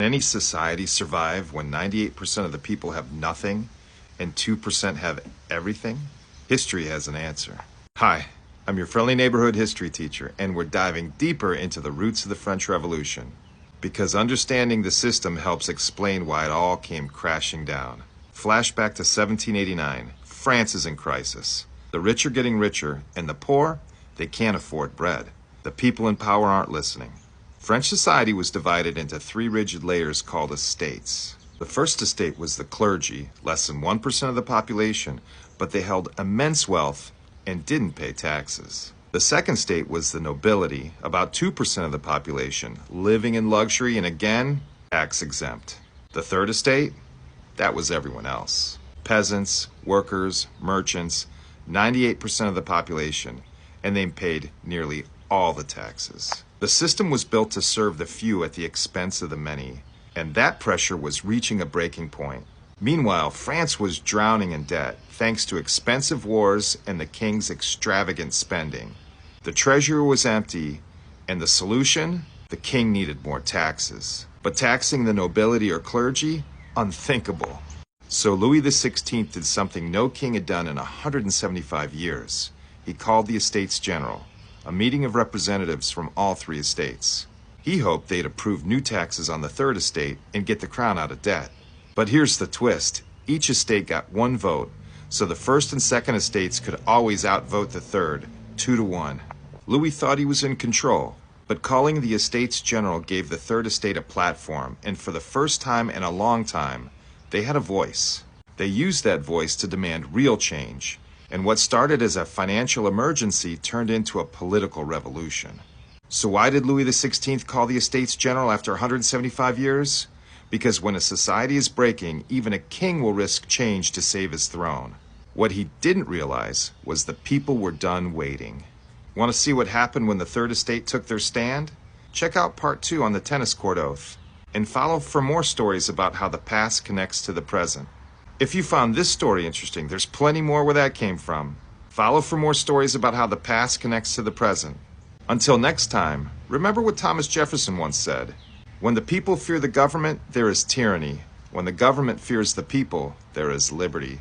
Any society survive when 98% of the people have nothing and 2% have everything? History has an answer. Hi, I'm your friendly neighborhood history teacher, and we're diving deeper into the roots of the French Revolution. Because understanding the system helps explain why it all came crashing down. Flashback to 1789. France is in crisis. The rich are getting richer, and the poor, they can't afford bread. The people in power aren't listening. French society was divided into three rigid layers called estates. The first estate was the clergy, less than 1% of the population, but they held immense wealth and didn't pay taxes. The second estate was the nobility, about 2% of the population, living in luxury and again, tax exempt. The third estate? That was everyone else. Peasants, workers, merchants, 98% of the population, and they paid nearly all the taxes. The system was built to serve the few at the expense of the many, and that pressure was reaching a breaking point. Meanwhile, France was drowning in debt, thanks to expensive wars and the king's extravagant spending. The treasury was empty, and the solution? The king needed more taxes. But taxing the nobility or clergy? Unthinkable. So Louis XVI did something no king had done in 175 years. He called the Estates General, a meeting of representatives from all three estates. He hoped they'd approve new taxes on the third estate and get the crown out of debt. But here's the twist. Each estate got one vote, so the first and second estates could always outvote the third, 2-1. Louis thought he was in control, but calling the Estates General gave the third estate a platform, and for the first time in a long time, they had a voice. They used that voice to demand real change. And what started as a financial emergency turned into a political revolution. So why did Louis XVI call the Estates General after 175 years? Because when a society is breaking, even a king will risk change to save his throne. What he didn't realize was the people were done waiting. Want to see what happened when the Third Estate took their stand? Check out part 2 on the tennis court oath. And follow for more stories about how the past connects to the present. If you found this story interesting, there's plenty more where that came from. Follow for more stories about how the past connects to the present. Until next time, remember what Thomas Jefferson once said. When the people fear the government, there is tyranny. When the government fears the people, there is liberty.